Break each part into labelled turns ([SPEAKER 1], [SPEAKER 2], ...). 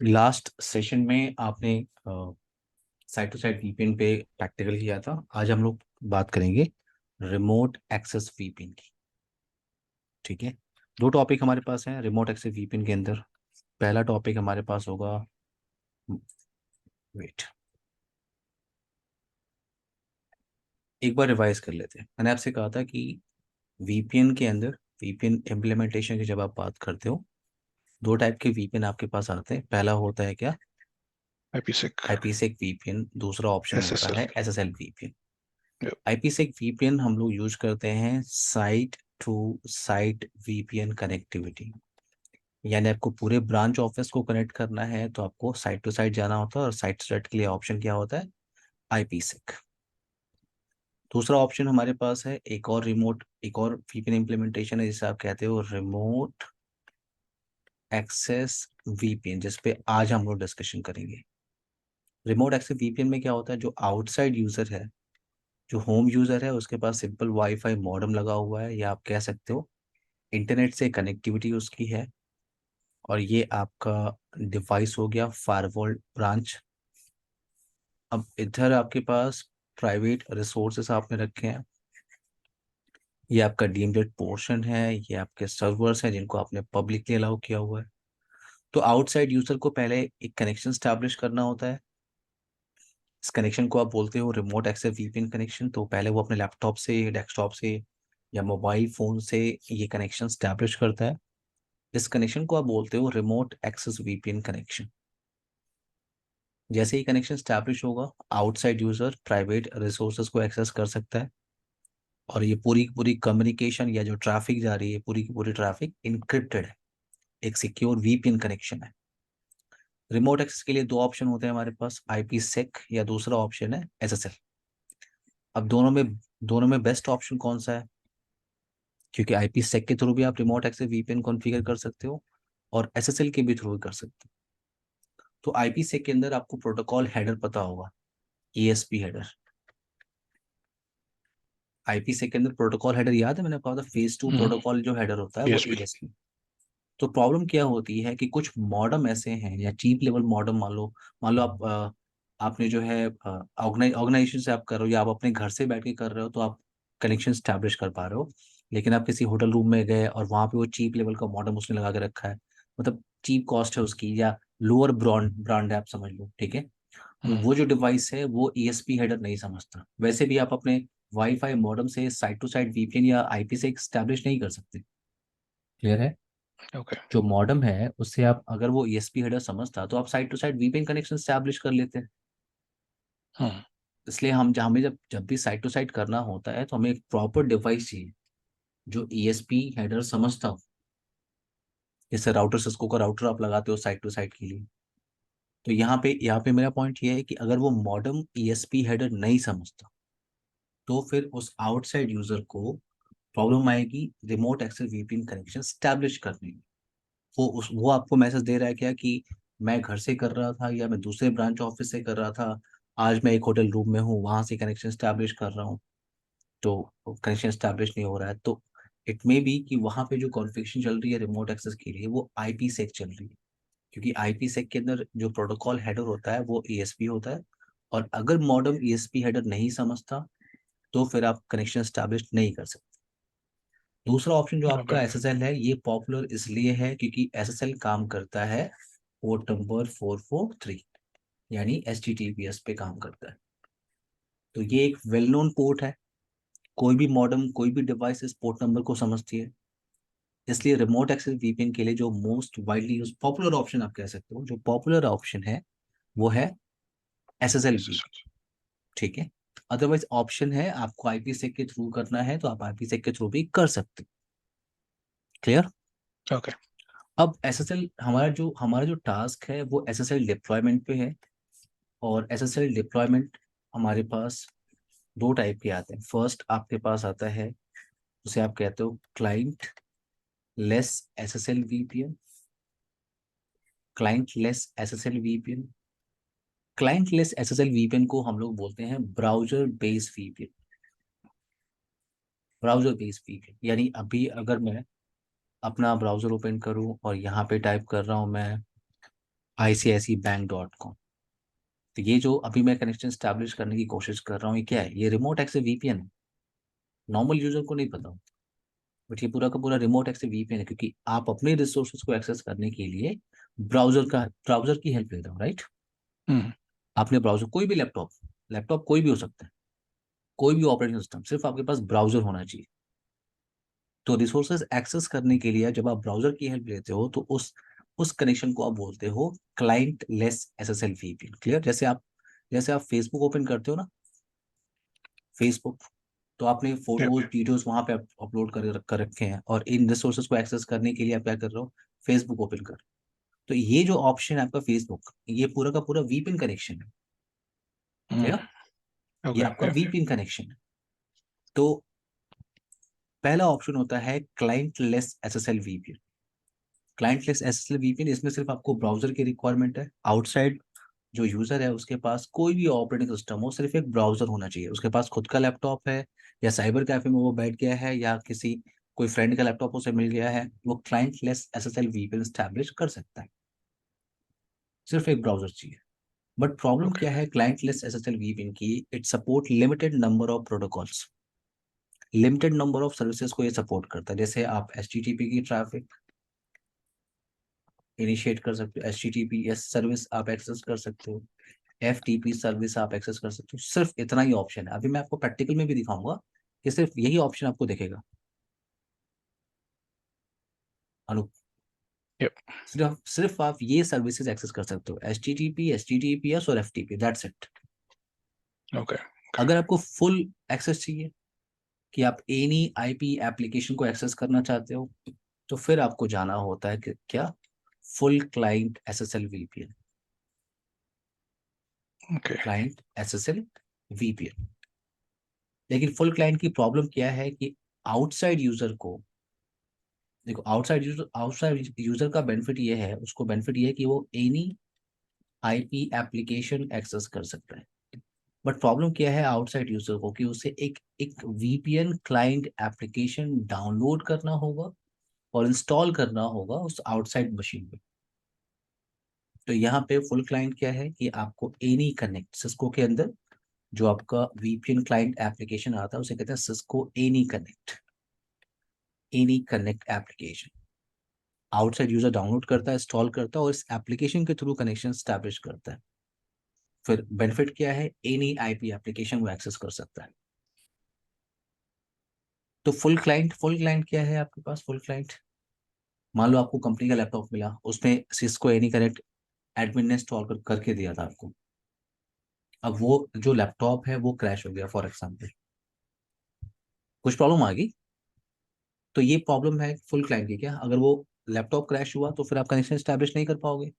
[SPEAKER 1] Last session में आपने side to side VPN पे प्रैक्टिकल किया था। आज हम लोग बात करेंगे रिमोट एक्सेस वीपीएन की। ठीक है, दो टॉपिक हमारे पास हैं रिमोट एक्सेस वीपीएन के अंदर। पहला टॉपिक हमारे पास होगा, वेट, एक बार रिवाइज कर लेते हैं। मैंने आपसे कहा था कि वीपीएन के अंदर, वीपीएन इम्प्लीमेंटेशन की जब आप बात करते हो, दो टाइप के वीपीएन आपके पास आते हैं। पहला होता है क्या,
[SPEAKER 2] IPsec,
[SPEAKER 1] आईपीसेक वीपीएन। दूसरा ऑप्शन होता
[SPEAKER 2] SSL.
[SPEAKER 1] है SSL VPN.
[SPEAKER 2] Yep.
[SPEAKER 1] IPsec VPN हम लोग यूज करते हैं site to site VPN connectivity. यानी आपको पूरे ब्रांच ऑफिस को कनेक्ट करना है तो आपको साइट टू साइट जाना होता है, और साइट टू साइट के लिए ऑप्शन क्या होता है, आईपीसेक। दूसरा ऑप्शन हमारे पास है एक और रिमोट, एक और वीपीएन इम्प्लीमेंटेशन है जिसे आप कहते हो रिमोट एक्सेस वीपीएन, जिस पे आज हम लोग डिस्कशन करेंगे। रिमोट एक्सेस वीपीएन में क्या होता है, जो आउटसाइड यूजर है, जो होम यूजर है, उसके पास सिंपल वाईफाई मॉडेम लगा हुआ है, या आप कह सकते हो इंटरनेट से कनेक्टिविटी उसकी है, और ये आपका डिवाइस हो गया फायरवॉल ब्रांच। अब इधर आपके पास प्राइवेट रिसोर्सेस आपने रखे हैं, ये आपका डीमडेड पोर्शन है, ये आपके सर्वर्स हैं जिनको आपने पब्लिकली अलाउ किया हुआ है। तो आउटसाइड यूजर को पहले एक कनेक्शन स्टैब्लिश करना होता है। इस कनेक्शन को आप बोलते हो रिमोट एक्सेस वीपीएन कनेक्शन। तो पहले वो अपने लैपटॉप से, डेस्कटॉप से या मोबाइल फोन से ये कनेक्शन स्टैब्लिश करता है। इस कनेक्शन को आप बोलते हो रिमोट एक्सेस वीपीएन कनेक्शन। जैसे ही कनेक्शन स्टैब्लिश होगा, आउटसाइड यूजर प्राइवेट रिसोर्सेज को एक्सेस कर सकता है, और ये पूरी की पूरी कम्युनिकेशन या जो ट्रैफिक जा रही है, पूरी की पूरी ट्रैफिक इनक्रिप्टेड है, एक सिक्योर वीपीएन कनेक्शन है। रिमोट एक्सेस के लिए दो ऑप्शन होते हैं हमारे पास, आईपी सेक या दूसरा ऑप्शन है एसएसएल। अब दोनों में बेस्ट ऑप्शन कौन सा है, क्योंकि आईपी सेक के थ्रू भी आप रिमोट एक्सेस वीपीएन कॉन्फ़िगर कर सकते हो, और एसएसएल के भी थ्रू कर सकते हो। तो आईपी सेक के अंदर आपको प्रोटोकॉल हेडर पता होगा, ईएसपी हेडर। आईपी के अंदर प्रोटोकॉल हेडर याद है, मैंने कहा था फेज टू
[SPEAKER 2] Mm-hmm.
[SPEAKER 1] प्रोटोकॉल जो हेडर होता है वो
[SPEAKER 2] PSP.
[SPEAKER 1] ईएसपी। तो प्रॉब्लम क्या होती है कि कुछ मॉडम ऐसे हैं, या चीप लेवल मॉडम, मान लो आप आपने जो है ऑर्गेनाइजेशन से आप कर रहे हो, या आप अपने घर से बैठ के कर रहे हो, तो आप कनेक्शन स्टैब्लिश कर पा रहे हो। लेकिन आप किसी होटल रूम में गए और वहां पे वो चीप लेवल का मॉडम उसने लगा के रखा है, मतलब चीप कॉस्ट है उसकी, या लोअर ब्रांड ब्रांड है आप समझ लो, ठीक है। तो
[SPEAKER 2] Mm.
[SPEAKER 1] वो जो डिवाइस है वो ईएसपी हेडर नहीं समझता। वैसे भी आप अपने वाईफाई मॉडेम से साइट टू साइट वीपीएन या आईपी से स्टैब्लिश नहीं कर सकते। क्लियर है।
[SPEAKER 2] Okay.
[SPEAKER 1] जो मॉडेम है उससे आप, अगर वो ईएसपी हेडर समझता तो आप site to site VPN connection establish कर लेते हैं।
[SPEAKER 2] Mm.
[SPEAKER 1] इसलिए हमें जब जब भी साइट टू साइट करना होता है तो हमें एक प्रॉपर डिवाइस चाहिए जो ईएसपी हेडर समझता हो। जैसे राउटर, सिस्को का राउटर आप लगाते हो साइट टू साइट के लिए। तो यहाँ पे मेरा पॉइंट ये है कि अगर वो मॉडेम ईएसपी हेडर नहीं समझता, तो फिर उस आउटसाइड यूजर को प्रॉब्लम आएगी remote access VPN connection establish करने में। वो आपको मैसेज दे रहा है क्या कि मैं घर से कर रहा था, या मैं दूसरे ब्रांच ऑफिस से कर रहा था, आज मैं एक होटल रूम में हूँ, वहां से कनेक्शन स्टैब्लिश कर रहा हूँ, तो कनेक्शन स्टैब्लिश नहीं हो रहा है। तो इट मे बी कि वहां पे जो कॉन्फ़िगरेशन चल रही है रिमोट एक्सेस के लिए वो आईपी सेक चल रही है, क्योंकि आईपी सेक के अंदर जो प्रोटोकॉल हेडर होता है वो ईएसपी होता है। और अगर मॉडेम ईएसपी हेडर नहीं समझता तो फिर आप कनेक्शन स्टैब्लिश नहीं कर सकते। दूसरा ऑप्शन जो
[SPEAKER 2] Okay.
[SPEAKER 1] आपका एसएसएल है, ये पॉपुलर इसलिए है क्योंकि एसएसएल काम करता है पोर्ट नंबर 443, यानी एचटीटीपीएस पे काम करता है। तो ये एक वेल नोन पोर्ट है, कोई भी मॉडेम, कोई भी डिवाइस इस पोर्ट नंबर को समझती है। इसलिए रिमोट एक्सेस वीपीएन के लिए जो most widely use popular option आप कह सकते हो, जो पॉपुलर ऑप्शन है वो है एसएसएल वीपीएन।
[SPEAKER 2] SSL.
[SPEAKER 1] ठीक है। अदरवाइज ऑप्शन है आपको आईपीसेक के थ्रू करना है तो आप आईपीसेक के थ्रू भी कर सकते हो। क्लियर।
[SPEAKER 2] Okay.
[SPEAKER 1] अब एसएसएल, हमारा जो टास्क है वो एसएसएल डिप्लॉयमेंट पे है। और एसएसएल डिप्लॉयमेंट हमारे पास दो टाइप के आते हैं। फर्स्ट आपके पास आता है, उसे आप कहते हो client less SSL VPN. Client less SSL VPN, client less SSL VPN को हम लोग बोलते हैं browser based VPN. Browser based VPN यानी अभी अगर मैं अपना ब्राउजर ओपन करूँ और यहाँ पे टाइप कर रहा हूँ मैं ICICIbank.com। तो ये जो अभी मैं कनेक्शन स्टैब्लिश करने की कोशिश कर रहा हूँ, ये क्या है? ये रिमोट एक्सेस VPN है। नॉर्मल यूजर को नहीं पता, बट ये पूरा का पूरा रिमोट एक्सेस VPN है, क्योंकि आप अपने रिसोर्सेज को एक्सेस करने के लिए ब्राउजर की हेल्प ले रहे हो, राइट?
[SPEAKER 2] हम्म,
[SPEAKER 1] आपने ब्राउजर, कोई भी लैपटॉप, लैपटॉप कोई भी हो सकता है, कोई भी ऑपरेटिंग सिस्टम, सिर्फ आपके पास ब्राउजर होना चाहिए। तो रिसोर्सेज एक्सेस करने के लिए जब आप ब्राउजर की हेल्प लेते हो तो उस कनेक्शन को आप बोलते हो client less SSL VPN। Clear? जैसे आप फेसबुक ओपन करते हो ना, फेसबुक, तो आपने
[SPEAKER 2] yep,
[SPEAKER 1] फोटोज वीडियोस वहां पे अपलोड कर रखे हैं, और इन रिसोर्सेज को एक्सेस करने के लिए आप क्या कर रहे हो? फेसबुक ओपन कर। तो ये जो ऑप्शन है आपका फेसबुक, ये पूरा का पूरा VPN कनेक्शन है।
[SPEAKER 2] mm,
[SPEAKER 1] clear? ये
[SPEAKER 2] okay,
[SPEAKER 1] आपका
[SPEAKER 2] yeah,
[SPEAKER 1] VPN कनेक्शन है। तो पहला ऑप्शन होता है client less SSL VPN। Client less SSL VPN, इसमें सिर्फ आपको ब्राउजर की रिक्वायरमेंट है। आउटसाइड जो यूजर है उसके पास कोई भी ऑपरेटिंग सिस्टम हो, सिर्फ एक ब्राउजर होना चाहिए। उसके पास खुद का लैपटॉप है, या साइबर कैफे में वो बैठ गया है, या किसी कोई फ्रेंड का लैपटॉप उसे मिल गया है, वो client less SSL VPN establish कर सकता है। सिर्फ एक ब्राउजर चाहिए। बट प्रॉब्लम
[SPEAKER 2] okay,
[SPEAKER 1] क्या है क्लाइंट लेस SSL VPN की? It support limited number of protocols, limited number of services को ये सपोर्ट करता है। जैसे आप HTTP की ट्रैफिक इनिशिएट कर सकते हो, HTTPS सर्विस आप एक्सेस कर सकते हो, FTP सर्विस आप एक्सेस कर सकते हो। सिर्फ इतना ही ऑप्शन है। अभी मैं आपको प्रैक्टिकल में भी दिखाऊंगा कि सिर्फ यही ऑप्शन आपको दिखेगा। अनु,
[SPEAKER 2] yep,
[SPEAKER 1] सिर्फ सिर्फ आप ये सर्विसेज एक्सेस कर सकते हो, HTTP, HTTPS और FTP, that's it.
[SPEAKER 2] okay, okay,
[SPEAKER 1] अगर आपको फुल एक्सेस चाहिए, कि आप एनी IP एप्लीकेशन को एक्सेस करना चाहते हो, तो फिर आपको जाना होता है कि क्या? Full client SSL VPN।
[SPEAKER 2] okay,
[SPEAKER 1] client SSL VPN। लेकिन फुल क्लाइंट की प्रॉब्लम क्या है कि आउटसाइड यूजर को, देखो, आउटसाइड यूजर का बेनिफिट ये है, उसको बेनिफिट ये है कि वो एनी IP एप्लीकेशन एक्सेस कर सकता है। बट प्रॉब्लम क्या है आउटसाइड यूजर को, कि उसे एक एक VPN क्लाइंट एप्लीकेशन डाउनलोड करना होगा और इंस्टॉल करना होगा उस आउटसाइड मशीन पे। तो यहाँ पे फुल क्लाइंट क्या है कि आपको एनी कनेक्ट, सिस्को के अंदर जो आपका VPN क्लाइंट एप्लीकेशन आता है उसे कहते हैं Cisco any connect application. Outside user download करता है, इंस्टॉल करता है और इस एप्लीकेशन के थ्रू कनेक्शन स्टैब्लिश करता है। फिर बेनिफिट क्या है? एनी IP एप्लीकेशन वो एक्सेस कर सकता है। तो फुल क्लाइंट क्या है आपके पास? फुल क्लाइंट, मान लो आपको कंपनी का लैपटॉप मिला, उसमें सिस्को एनी कनेक्ट एडमिन ने इंस्टॉल करके दिया था आपको। अब वो जो लैपटॉप है वो क्रैश हो गया फॉर एग्जाम्पल, कुछ प्रॉब्लम आ गई, तो ये प्रॉब्लम है फुल क्लाइंट की। क्या अगर वो लैपटॉप क्रैश हुआ तो फिर आप कनेक्शन स्टैब्लिश नहीं कर पाओगे?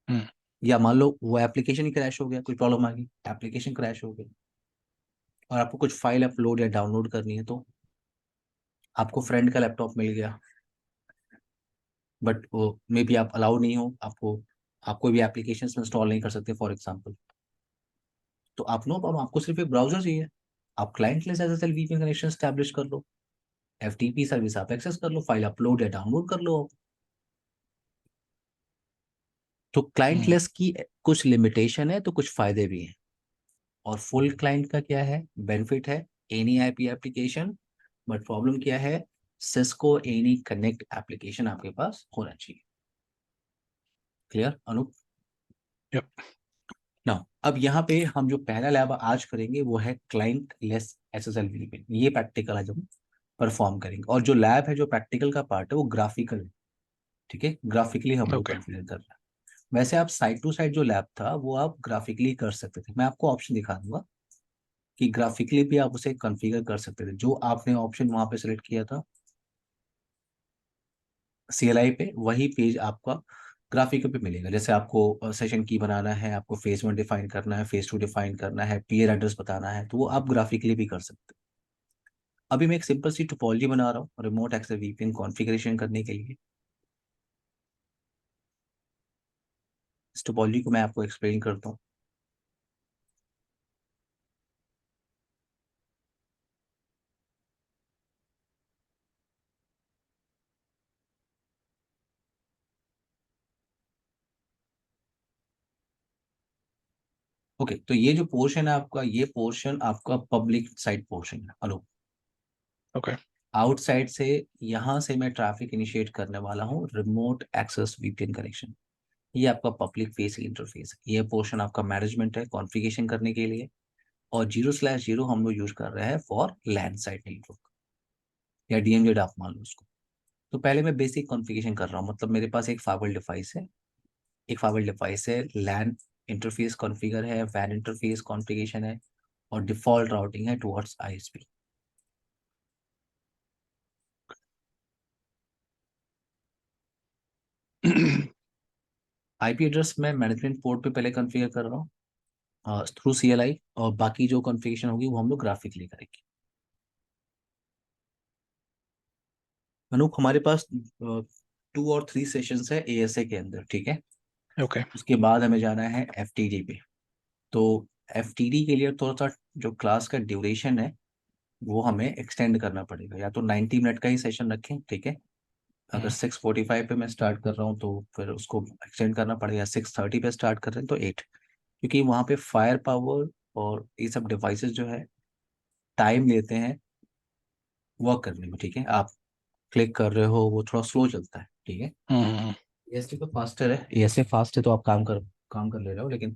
[SPEAKER 2] mm,
[SPEAKER 1] या मान लो वो एप्लीकेशन ही क्रैश हो गया, कोई प्रॉब्लम आ गई, एप्लीकेशन क्रैश हो गई, और आपको कुछ फाइल अपलोड या डाउनलोड करनी है, तो आपको फ्रेंड का लैपटॉप मिल गया, बट वो मे बी आप अलाउड नहीं हो, आप कोई भी एप्लीकेशन इंस्टॉल नहीं कर सकते फॉर एग्जाम्पल। तो आप नो प्रॉब्लम, आपको सिर्फ एक ब्राउजर चाहिए, आप client less SSL VPN connection establish कर लो, FTP सर्विस आप एक्सेस कर लो, फाइल अपलोड या डाउनलोड कर लो। तो क्लाइंट
[SPEAKER 2] mm,
[SPEAKER 1] लेस की कुछ लिमिटेशन है तो कुछ फायदे भी हैं। और फुल क्लाइंट का क्या है? बेनिफिट है any IP application, but problem क्या है? सिस्को एनी कनेक्ट एप्लीकेशन आपके पास होना चाहिए। क्लियर अनु?
[SPEAKER 2] yep,
[SPEAKER 1] ना, अब यहाँ पे हम जो पहला लैब आज करेंगे वो है क्लाइंट लेस SSL VPN। ये प्रैक्टिकल आज हम परफॉर्म करेंगे, और जो लैब है, जो प्रैक्टिकल का पार्ट है, वो ग्राफिकल है। ठीक है, ग्राफिकली हम वो
[SPEAKER 2] okay,
[SPEAKER 1] कंफिगर कर रहे हैं। वैसे आप साइड टू साइड जो लैब था वो आप ग्राफिकली कर सकते थे, मैं आपको ऑप्शन दिखा दूंगा कि ग्राफिकली भी आप उसे कॉन्फ़िगर कर सकते थे। जो आपने ऑप्शन वहां पे सेलेक्ट किया था CLI पे, वही पेज आपका ग्राफिकल पे मिलेगा। जैसे आपको सेशन की बनाना है, आपको फेज 1 डिफाइन करना है, फेज 2 डिफाइन करना है, पीयर एड्रेस बताना है, तो वो आप ग्राफिकली भी कर सकते हो। अभी मैं एक सिंपल सी टोपोलॉजी बना रहा हूँ रिमोट एक्सेस VPN कॉन्फ़िगरेशन करने के लिए। इस टोपोलॉजी को मैं आपको एक्सप्लेन करता हूँ। ओके, तो ये जो पोर्शन है आपका, ये पोर्शन आपका पब्लिक साइट पोर्शन है। Hello,
[SPEAKER 2] Okay.
[SPEAKER 1] आउटसाइड से यहाँ से मैं ट्रैफिक इनिशिएट करने वाला हूँ, रिमोट एक्सेस वीपीएन कनेक्शन। ये आपका पब्लिक फेसिंग इंटरफेस है। ये पोर्शन आपका मैनेजमेंट है कॉन्फ़िगरेशन करने के लिए। और 0/0 हम लोग यूज कर रहे हैं फॉर लैंड साइड नेटवर्क, या डीएमजेड आप मान लो उसको। तो पहले मैं बेसिक कॉन्फ़िगरेशन कर रहा हूँ, मतलब मेरे पास एक फाइबल डिवाइस है, लैन इंटरफेस कॉन्फ़िगर है, वैन इंटरफेस कॉन्फ़िगरेशन है, और डिफॉल्ट राउटिंग है टुवर्ड्स आईएसपी। आईपी एड्रेस मैं मैनेजमेंट पोर्ट पे पहले कॉन्फ़िगर कर रहा हूँ थ्रू सीएलआई, और बाकी जो कॉन्फ़िगरेशन होगी वो हम लोग ग्राफिकली करेंगे। अनूप, हमारे पास 2 और 3 सेशंस है एएसए के अंदर, ठीक है।
[SPEAKER 2] Okay.
[SPEAKER 1] उसके बाद हमें जाना है एफटीडी पे। तो एफटीडी के लिए थोड़ा सा जो क्लास का ड्यूरेशन है वो हमें एक्सटेंड करना पड़ेगा, या तो 90 मिनट का ही सेशन रखें, ठीक है। अगर
[SPEAKER 2] Mm.
[SPEAKER 1] 6:45 पे मैं स्टार्ट कर रहा हूँ तो फिर उसको एक्सटेंड करना पड़ेगा, 6:30 पे स्टार्ट कर रहे हैं तो 8, क्योंकि वहाँ पे फायर पावर और ये सब डिवाइसेस जो है टाइम लेते हैं वर्क करने में, ठीक है। आप क्लिक कर रहे हो वो थोड़ा स्लो चलता है, ठीक है।
[SPEAKER 2] Mm.
[SPEAKER 1] एएसटी तो फास्टर है, एएसए फास्ट है तो आप काम कर ले रहे हो, लेकिन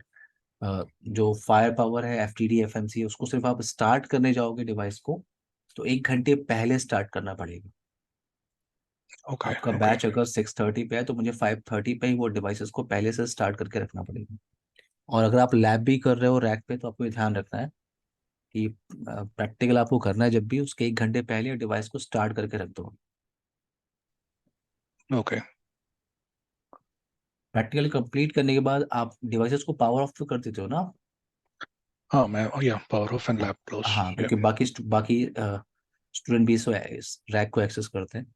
[SPEAKER 1] जो फायर पावर है, एफटीडी एफएमसी, उसको सिर्फ आप स्टार्ट करने जाओगे डिवाइस को तो 1 घंटे पहले स्टार्ट करना पड़ेगा।
[SPEAKER 2] Okay.
[SPEAKER 1] आपका
[SPEAKER 2] Okay.
[SPEAKER 1] बैच अगर 6:30 पे है तो मुझे 5:30 पे ही वो डिवाइसेस को पहले से स्टार्ट करके रखना पड़ेगा। और अगर आप लैब भी कर रहे हो रैक पे तो आपको ये ध्यान रखना है कि प्रैक्टिकल आपको करना है जब भी, उसके 1 घंटे पहले डिवाइस को स्टार्ट करके रख दो।
[SPEAKER 2] Okay.
[SPEAKER 1] प्रैक्टिकल कंप्लीट करने के बाद आप डिवाइसेस को पावर ऑफ तो कर देते हो ना।
[SPEAKER 2] Yeah, power off and
[SPEAKER 1] हाँ,
[SPEAKER 2] lab close.
[SPEAKER 1] हाँ,
[SPEAKER 2] Yeah.
[SPEAKER 1] क्योंकि बाकी स्टूडेंट भी इस रैक को एक्सेस करते हैं।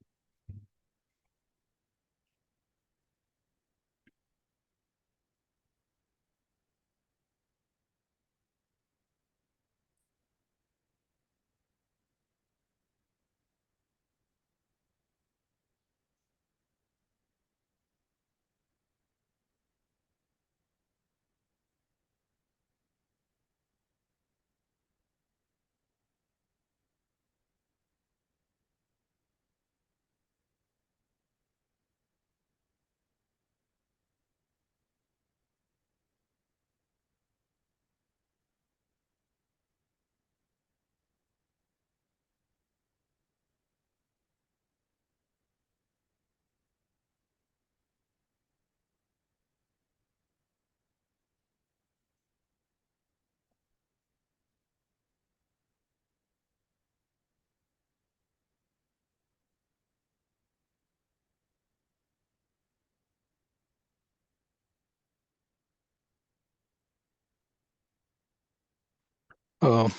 [SPEAKER 2] Uh,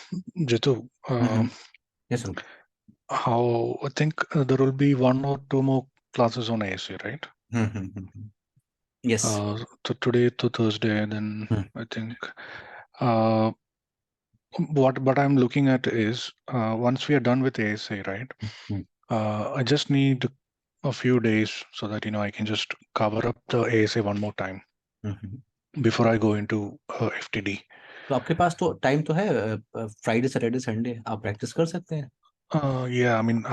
[SPEAKER 2] Jitu,
[SPEAKER 1] यस रूप।
[SPEAKER 2] how I think there will be 1 or 2 more classes on ASA, right?
[SPEAKER 1] Yes.
[SPEAKER 2] So today to Thursday, then I think uh, what I'm looking at is once we are done with ASA, right? I just need a few days so that I can just cover up the ASA one more time before I go into FTD.
[SPEAKER 1] तो आपके पास तो time तो है, Friday Saturday Sunday आप practice कर सकते हैं।
[SPEAKER 2] Yeah, I mean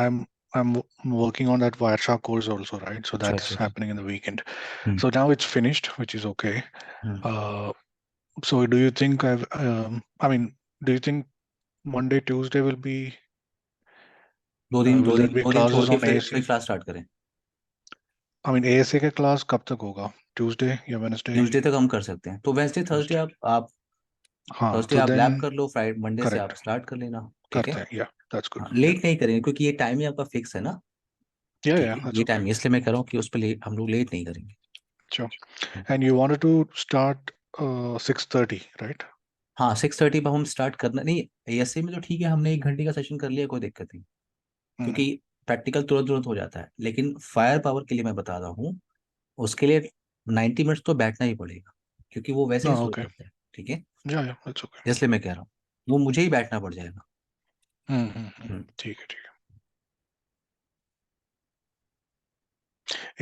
[SPEAKER 2] I'm working on that Wireshark course also, right? So
[SPEAKER 1] अच्छा,
[SPEAKER 2] that's
[SPEAKER 1] अच्छा, अच्छा।
[SPEAKER 2] happening in the weekend.
[SPEAKER 1] Hmm,
[SPEAKER 2] So now it's finished, which is okay.
[SPEAKER 1] Hmm.
[SPEAKER 2] Uh, so do you think I mean, do you think Monday, Tuesday will be
[SPEAKER 1] दो दिन
[SPEAKER 2] will
[SPEAKER 1] दो
[SPEAKER 2] there
[SPEAKER 1] दिन
[SPEAKER 2] be
[SPEAKER 1] दो दिन छोड़
[SPEAKER 2] classes
[SPEAKER 1] के
[SPEAKER 2] on
[SPEAKER 1] फिर
[SPEAKER 2] ASA?
[SPEAKER 1] Class start करें।
[SPEAKER 2] I mean ASA का क्लास कब तक होगा? Tuesday या Wednesday?
[SPEAKER 1] ट्यूसडे तक हम कर सकते हैं, तो वेंसडे थर्सडे
[SPEAKER 2] Tuesday.
[SPEAKER 1] आप
[SPEAKER 2] हाँ,
[SPEAKER 1] थर्सडे
[SPEAKER 2] तो
[SPEAKER 1] आप लैब
[SPEAKER 2] then
[SPEAKER 1] कर लो, फ्राइडे मंडे से
[SPEAKER 2] correct
[SPEAKER 1] आप स्टार्ट कर लेना, ठीक है।
[SPEAKER 2] करते हैं. Yeah, that's good.
[SPEAKER 1] हाँ,
[SPEAKER 2] Yeah,
[SPEAKER 1] लेट नहीं करेंगे क्योंकि ये टाइम ही आपका फिक्स है ना,
[SPEAKER 2] yeah,
[SPEAKER 1] ठीक
[SPEAKER 2] yeah,
[SPEAKER 1] है।
[SPEAKER 2] that's
[SPEAKER 1] ये
[SPEAKER 2] okay.
[SPEAKER 1] टाइम इसलिए मैं कह रहा हूँ कि उस पर हम लोग लेट नहीं करेंगे।
[SPEAKER 2] Sure. And you wanted to start 6:30, right?
[SPEAKER 1] हाँ, 6:30 पर हम स्टार्ट करना नहीं। एएससी में तो ठीक है, हमने 1 घंटे का सेशन कर लिया, कोई दिक्कत नहीं,
[SPEAKER 2] Mm.
[SPEAKER 1] क्योंकि प्रैक्टिकल तुरंत तुरंत हो जाता है। लेकिन फायर पावर के लिए मैं बता रहा हूँ, उसके लिए 90 मिनट्स तो बैठना ही पड़ेगा, क्योंकि वो वैसे ही
[SPEAKER 2] Oh,
[SPEAKER 1] स्लो
[SPEAKER 2] okay.
[SPEAKER 1] चलता है, ठीक है।
[SPEAKER 2] Yeah, yeah, that's okay.
[SPEAKER 1] इसलिए मैं कह रहा हूँ वो मुझे ही बैठना पड़ जाएगा।
[SPEAKER 2] Mm-hmm.
[SPEAKER 1] हम्म।
[SPEAKER 2] ठीक है, ठीक है.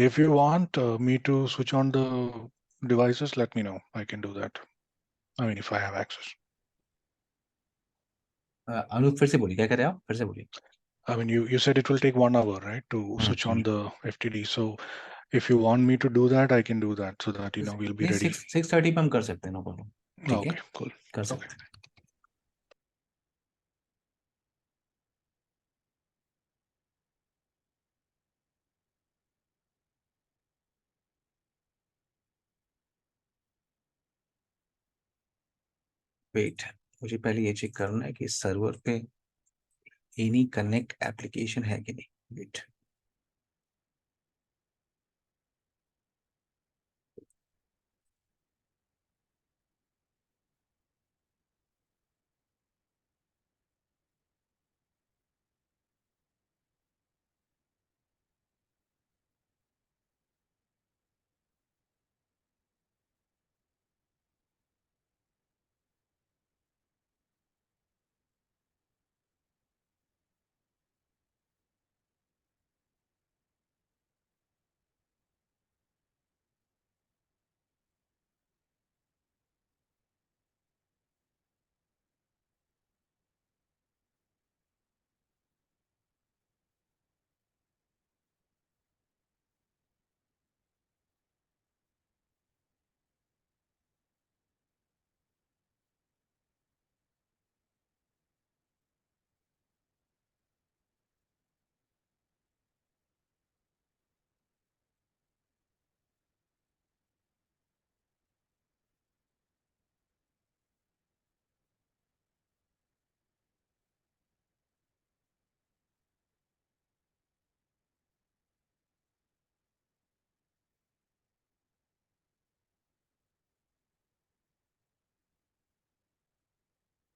[SPEAKER 2] If you want me to switch on the devices, let me know. I can do that. I mean, if I have access.
[SPEAKER 1] Anoop फिर से बोलिए, क्या करें आप, फिर से बोलिए.
[SPEAKER 2] I mean, you said it will take 1 hour, right, to switch on the FTD. So if you want me to do that, I can do that so that we'll be
[SPEAKER 1] नहीं,
[SPEAKER 2] ready.
[SPEAKER 1] 6:30 पे हम कर सकते हैं, no problem. ठीक है,
[SPEAKER 2] Okay, cool.
[SPEAKER 1] कर
[SPEAKER 2] Okay.
[SPEAKER 1] सकते हैं. वेट, मुझे पहले ये चेक करना है कि सर्वर पे एनी कनेक्ट एप्लीकेशन है कि नहीं. वेट.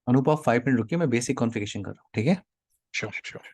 [SPEAKER 1] अनुप आप 5 मिनट रुकिए, मैं बेसिक कॉन्फ़िगरेशन कर रहा हूँ. ठीक है.
[SPEAKER 2] Sure, sure.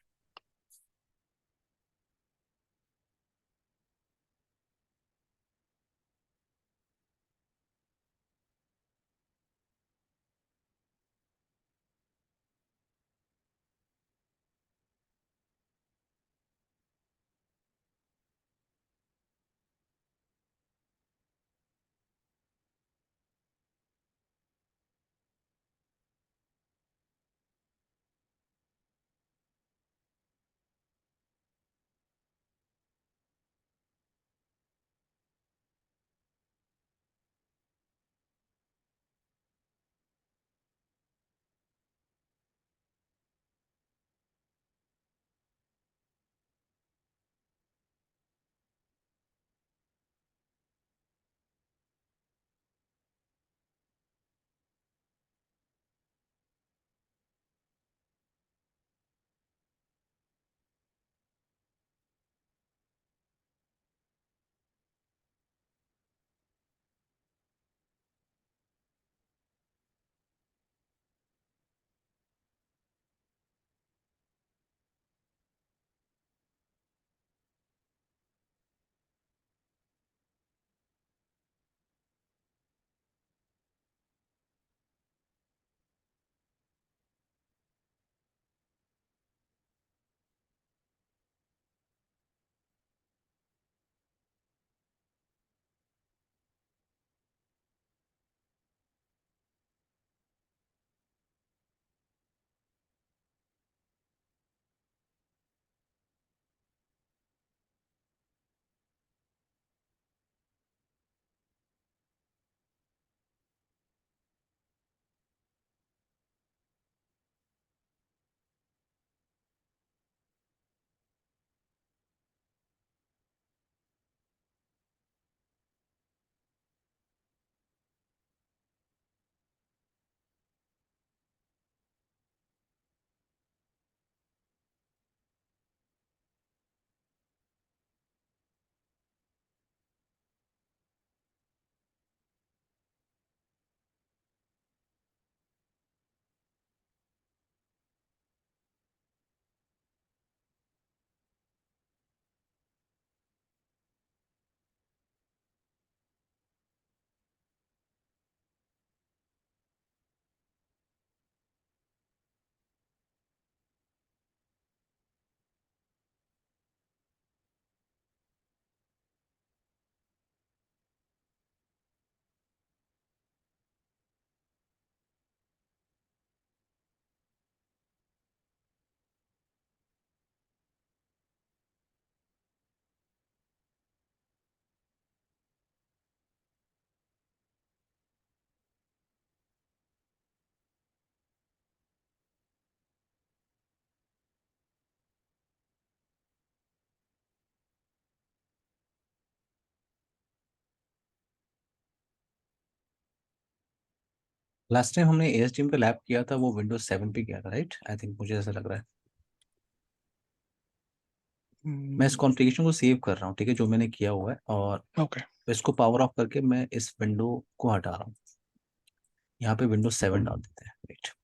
[SPEAKER 1] लास्ट टाइम हमने एएसटीएम पे लैब किया था वो विंडोज 7 पे किया था, राइट? आई थिंक मुझे ऐसा लग रहा है। मैं इस कॉन्फ़िगरेशन को सेव कर रहा हूँ, ठीक है, जो मैंने किया हुआ है, और
[SPEAKER 2] ओके।
[SPEAKER 1] इसको पावर ऑफ करके मैं इस विंडो को हटा रहा हूँ। यहाँ पे विंडोज 7 डाल देते हैं, राइट?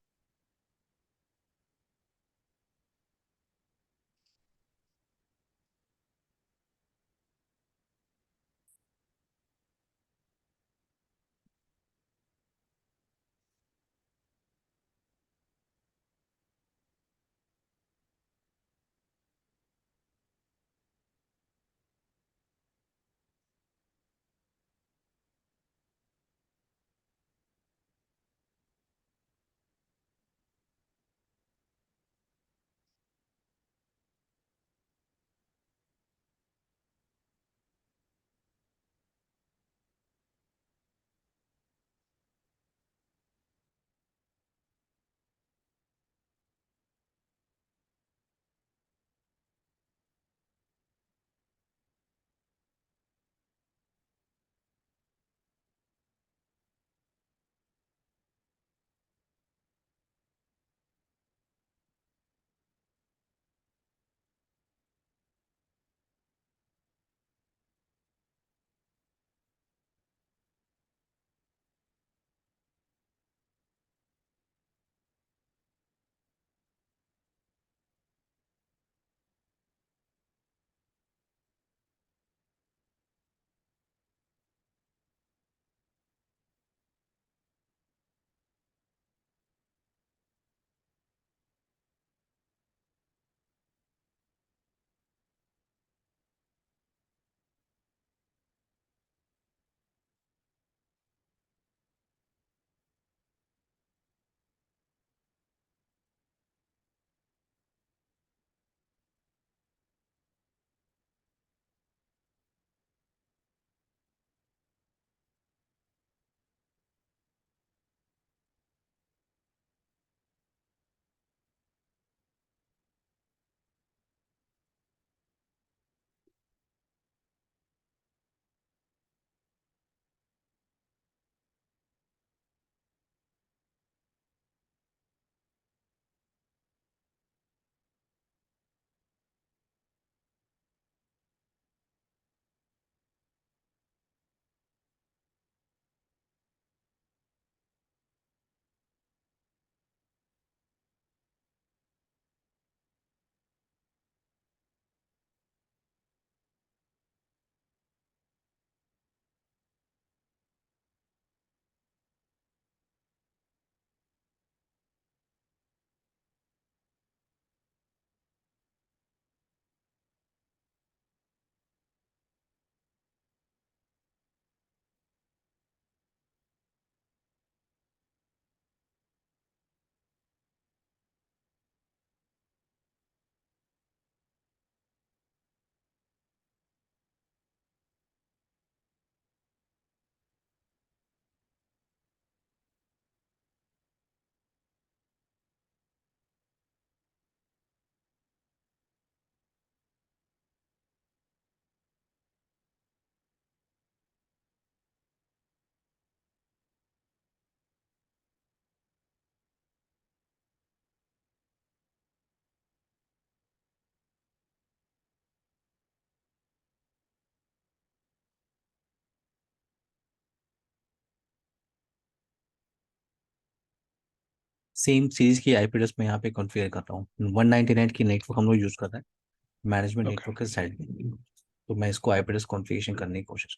[SPEAKER 1] सेम सीरीज की आईपी एड्रेस मैं यहाँ पे कॉन्फ़िगर कर रहा हूँ। 199 की नेटवर्क हम लोग यूज़ कर रहे हैं मैनेजमेंट
[SPEAKER 2] ओके।
[SPEAKER 1] नेटवर्क के साइड में। तो मैं इसको आईपी एड्रेस कॉन्फ़िगरेशन करने की कोशिश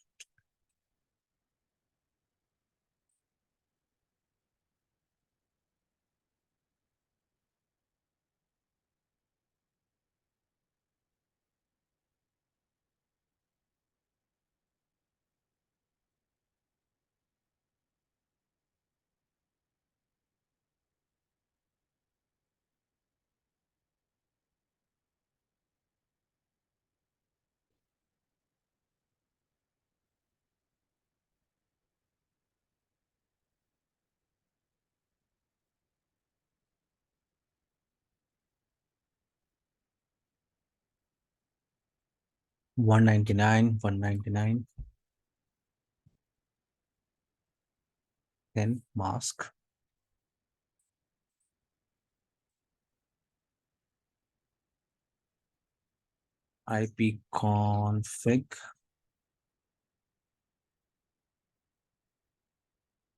[SPEAKER 1] 199, 199, then mask. ipconfig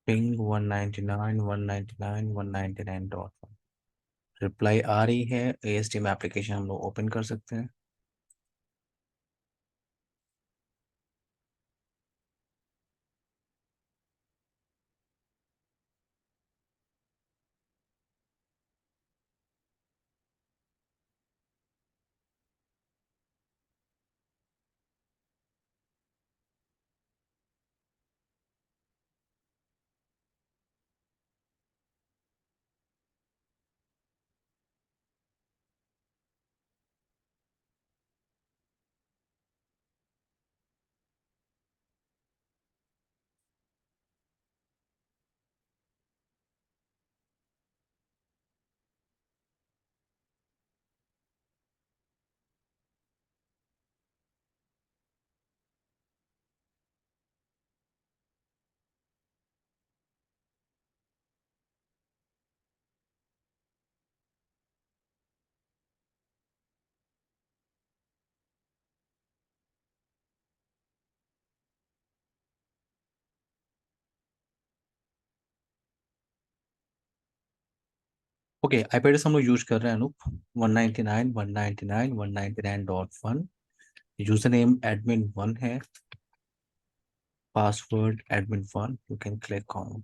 [SPEAKER 1] ping 199.199.199. Reply आ रही है। ASTM एप्लीकेशन हम लोग ओपन कर सकते हैं। ओके, आईपी एड्रेस हम लोग यूज कर रहे हैं अनूप। 199.199.199.1। यूजर नेम admin1 है। Password admin1। You can click on.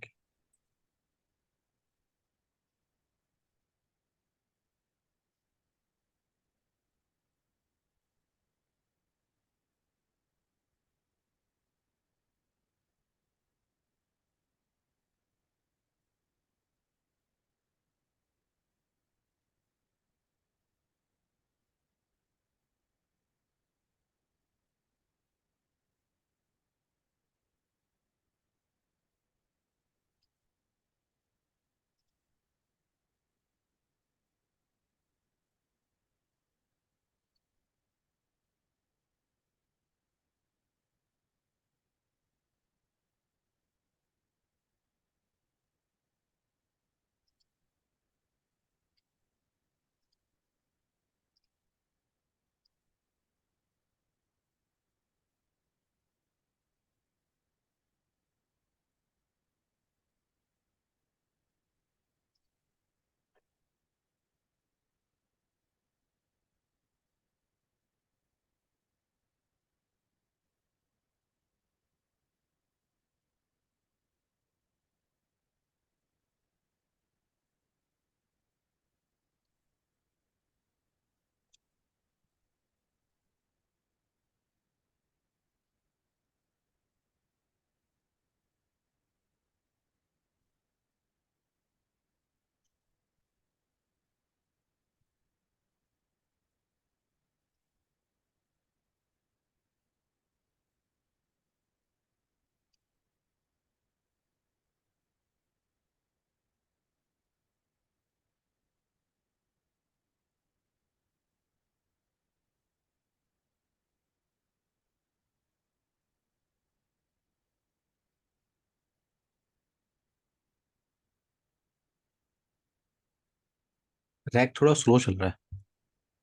[SPEAKER 1] Rack थोड़ा स्लो चल रहा है।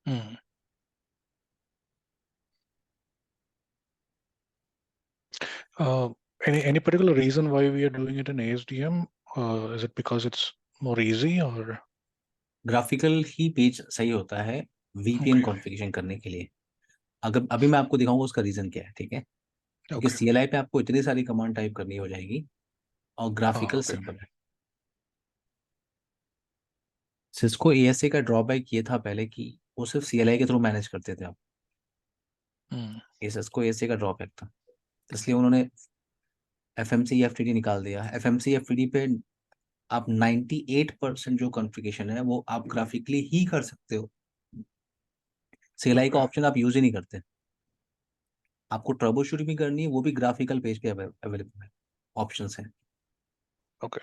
[SPEAKER 2] Hmm. Uh, any particular reason why we are doing it in ASDM? Is it because it's more easy or?
[SPEAKER 1] Graphical he page सही होता है VPN
[SPEAKER 2] Okay.
[SPEAKER 1] Configuration करने के लिए। अगर अभी मैं आपको दिखाऊंगा उसका रीजन क्या है, ठीक है। क्योंकि
[SPEAKER 2] Okay.
[SPEAKER 1] CLI पे आपको इतनी सारी कमांड टाइप करनी हो जाएगी और ग्राफिकल
[SPEAKER 2] Okay.
[SPEAKER 1] सिंपल है। सिस्को ASA का ड्रॉबैक ये था पहले कि वो सिर्फ CLI के थ्रू मैनेज करते थे आप।
[SPEAKER 2] Hmm.
[SPEAKER 1] ये सिस्को ASA का ड्रॉबैक था, इसलिए उन्होंने FMC FTD निकाल दिया। FMC FTD पे आप 98% जो कॉन्फ़िगरेशन है वो आप ग्राफिकली ही कर सकते हो। CLI का
[SPEAKER 2] Okay.
[SPEAKER 1] ऑप्शन आप यूज ही नहीं करते। आपको ट्रबल शूट भी करनी है, वो भी ग्राफिकल पेज पे अवेलेबल है, ऑप्शंस हैं।
[SPEAKER 2] Okay.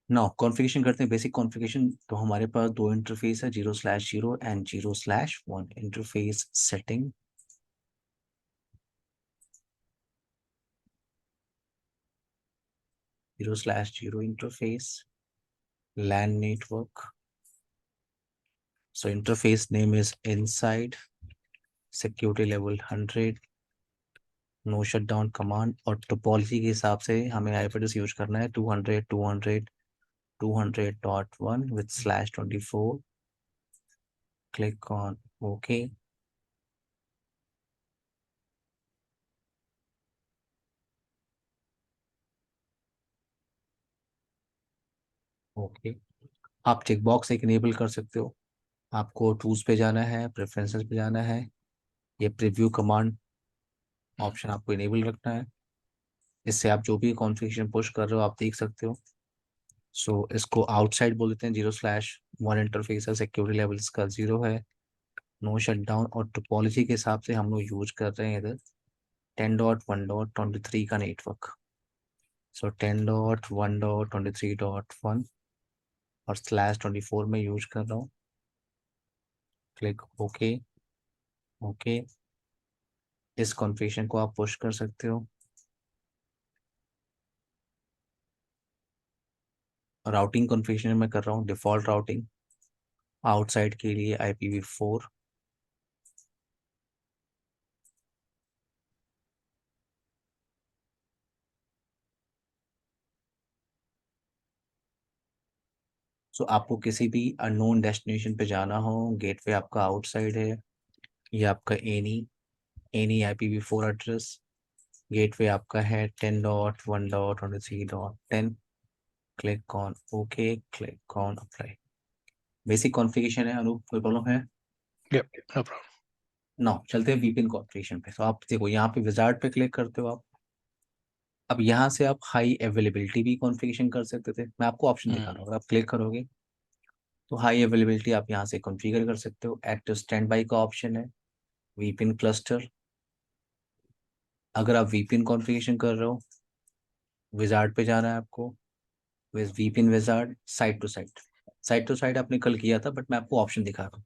[SPEAKER 1] ना कॉन्फ़िगरेशन करते हैं बेसिक कॉन्फ़िगरेशन। तो हमारे पास दो इंटरफेस है, 0/0 and 0/1। Interface setting 0/0 interface, LAN network. So interface name is inside, security level 100, no shutdown command, और टोपोलॉजी के हिसाब से हमें IP एड्रेस यूज करना है 200.200.1 with /24. Click on OK. Okay, आप चेक बॉक्स एक इनेबल कर सकते हो। आपको टूल्स पे जाना है, प्रेफरेंसेस पे जाना है, ये प्रीव्यू कमांड ऑप्शन आपको इनेबल रखना है। इससे आप जो भी कॉन्फ़िगरेशन पुश कर रहे हो आप देख सकते हो। सो इसको आउटसाइड बोल देते हैं, 0/1 इंटरफेस है, सिक्योरिटी लेवल इसका 0 है, नो शट डाउन, और टोपोलॉजी के हिसाब से हम लोग यूज कर रहे हैं इधर 10.1.23 का नेटवर्क। सो 10.1.23.1 और /24 में यूज कर रहा हूँ। Click okay. ओके, इस कॉन्फ़िगरेशन को आप पुश कर सकते हो। राउटिंग कॉन्फ़िगरेशन मैं कर रहा हूँ डिफ़ॉल्ट राउटिंग, आउटसाइड के लिए IPv4। सो आपको किसी भी अननोन डेस्टिनेशन पे जाना हो, गेटवे आपका आउटसाइड है, ये आपका एनी IPv4 एड्रेस, गेटवे आपका है 10.1.23.10। Click on okay, click on apply. Basic configuration है अनूप, कोई प्रॉब्लम है?
[SPEAKER 2] Yep, no problem.
[SPEAKER 1] ना चलते हैं VPN कॉन्फ़िगरेशन पे। तो आप देखो यहाँ पे विजार्ड पे क्लिक करते हो आप। अब यहाँ से आप हाई अवेलेबिलिटी भी कॉन्फ़िगरेशन कर सकते थे, मैं आपको ऑप्शन दिखा रहा हूँ। अगर आप क्लिक करोगे तो हाई अवेलेबिलिटी आप यहाँ से कॉन्फ़िगर कर सकते हो। एक्टिव स्टैंड बाई का ऑप्शन है, VPN क्लस्टर। अगर आप VPN कॉन्फ़िगरेशन कर रहे हो, विजार्ड पे जाना है आपको, VPN wizard, site to site आपने कल किया था, बट मैं आपको ऑप्शन दिखा रहा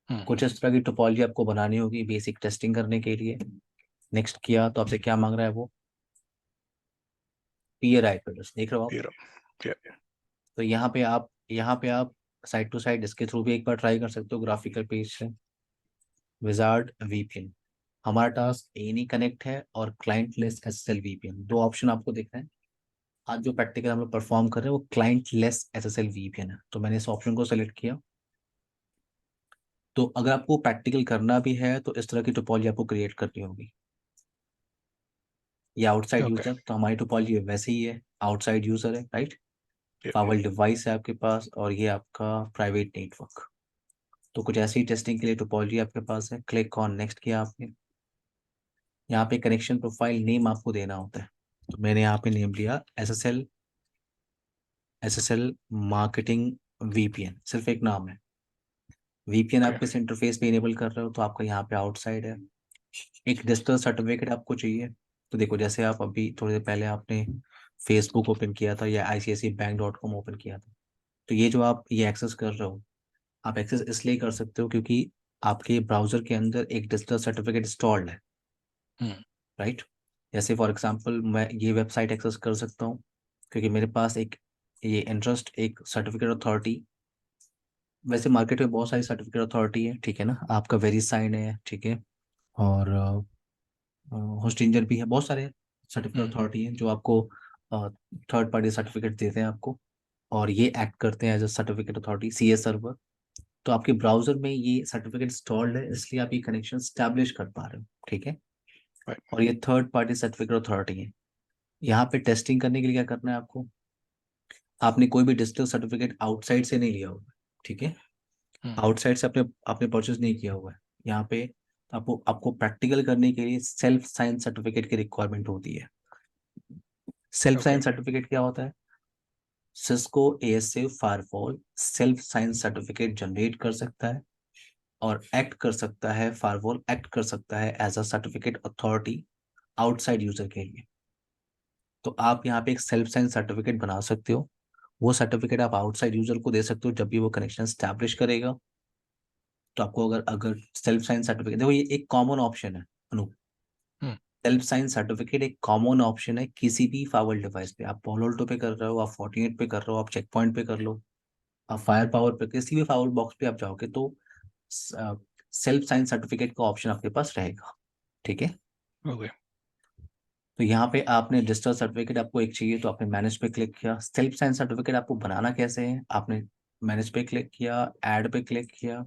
[SPEAKER 1] हूँ। कुछ इस तरह की टोपोलॉजी आपको बनानी होगी बेसिक टेस्टिंग करने के लिए। नेक्स्ट किया तो आपसे क्या मांग रहा है वो, पीयर IP एड्रेस, देख रहे हो आप?
[SPEAKER 2] Yeah.
[SPEAKER 1] तो यहाँ पे आप साइट टू साइट इसके थ्रू भी एक बार ट्राई कर सकते हो ग्राफिकल पेज से। विजार्ड, VPN, हमारा टास्क एनी कनेक्ट है और क्लाइंट लेस SSL VPN, दो ऑप्शन आपको दिख रहे हैं। आज जो प्रैक्टिकल हम लोग परफॉर्म कर रहे हैं वो क्लाइंट लेस SSL VPN है, तो मैंने इस ऑप्शन को सेलेक्ट किया। तो अगर आपको प्रैक्टिकल करना भी है तो इस तरह की टोपोलॉजी आपको क्रिएट करनी होगी। ये आउटसाइड
[SPEAKER 2] Okay.
[SPEAKER 1] यूजर, तो हमारी टोपोलॉजी वैसे ही है, आउटसाइड यूजर है, राइट?
[SPEAKER 2] Yeah.
[SPEAKER 1] फावल डिवाइस है आपके पास, और ये आपका प्राइवेट नेटवर्क। तो कुछ ऐसी टेस्टिंग के लिए टोपोलॉजी आपके पास है। क्लिक ऑन नेक्स्ट किया आपने। यहाँ पे कनेक्शन प्रोफाइल नेम आपको देना होता है, तो मैंने यहाँ पे नेम दिया SSL मार्केटिंग VPN, सिर्फ एक नाम है। VPN आप
[SPEAKER 2] Okay.
[SPEAKER 1] किस इंटरफेस पे इनेबल कर रहे हो, तो आपका यहाँ पे आउटसाइड है। एक डिजिटल सर्टिफिकेट आपको चाहिए, तो देखो जैसे आप अभी थोड़ी देर पहले आपने फेसबुक ओपन किया था या ICICIbank.com ओपन किया था, तो ये जो आप ये एक्सेस कर रहे हो, आप एक्सेस इसलिए कर सकते हो क्योंकि आपके ब्राउजर के अंदर एक डिजिटल सर्टिफिकेट इंस्टॉल्ड है, राइट? जैसे फॉर एग्जांपल मैं ये वेबसाइट एक्सेस कर सकता हूँ क्योंकि मेरे पास एक ये इंटरेस्ट एक सर्टिफिकेट अथॉरिटी, वैसे मार्केट में बहुत सारी सर्टिफिकेट अथॉरिटी है, ठीक है ना, आपका वेरीसाइन है, ठीक है, और होस्टिंजर भी है, बहुत सारे सर्टिफिकेट अथॉरिटी हैं जो आपको थर्ड पार्टी सर्टिफिकेट देते हैं आपको, और ये एक्ट करते हैं as a certificate authority, CS server. तो आपके ब्राउजर में ये सर्टिफिकेट इंस्टॉल्ड है, इसलिए आप ये कनेक्शन स्टैब्लिश कर पा रहे हो, ठीक है।
[SPEAKER 2] Right.
[SPEAKER 1] और ये थर्ड पार्टी सर्टिफिकेट अथॉरिटी है। यहाँ पे टेस्टिंग करने के लिए क्या करना है आपको, आपने कोई भी डिजिटल सर्टिफिकेट आउटसाइड से नहीं लिया होगा, ठीक है, आउटसाइड से आपने आपने परचेज नहीं किया हुआ है। यहाँ पे आपको आपको प्रैक्टिकल करने के लिए सेल्फ साइन सर्टिफिकेट की रिक्वायरमेंट होती है। Self
[SPEAKER 2] Okay.
[SPEAKER 1] साइन सर्टिफिकेट क्या होता है? Cisco ASA firewall self sign certificate generate कर सकता है और एक्ट कर सकता है, फायरवॉल एक्ट कर सकता है as a certificate authority outside user के लिए। तो आप यहाँ पे एक सेल्फ साइन सर्टिफिकेट बना सकते हो, वो सर्टिफिकेट आप आउटसाइड यूजर को दे सकते हो जब भी वो कनेक्शन स्टैब्लिश करेगा। तो आपको अगर अगर सेल्फ साइन सर्टिफिकेट, देखो ये एक कॉमन ऑप्शन है अनु, सेल्फ साइन सर्टिफिकेट एक कॉमन ऑप्शन है किसी भी फाइवल डिवाइस पे। आप Palo Alto पे कर रहे हो, आप Fortinet पे कर रहे हो, आप चेक पॉइंट पे कर लो, आप फायर पावर पे, किसी भी फाइवल बॉक्स पे आप जाओगे तो सेल्फ साइन सर्टिफिकेट का ऑप्शन आपके पास रहेगा। ठीक है,
[SPEAKER 2] ओके।
[SPEAKER 1] तो यहाँ पे आपने डिजिटल सर्टिफिकेट आपको एक चाहिए तो आपने मैनेज पे क्लिक किया। सेल्फ साइन सर्टिफिकेट आपको बनाना कैसे है, आपने मैनेज पे क्लिक किया, ऐड पे क्लिक किया,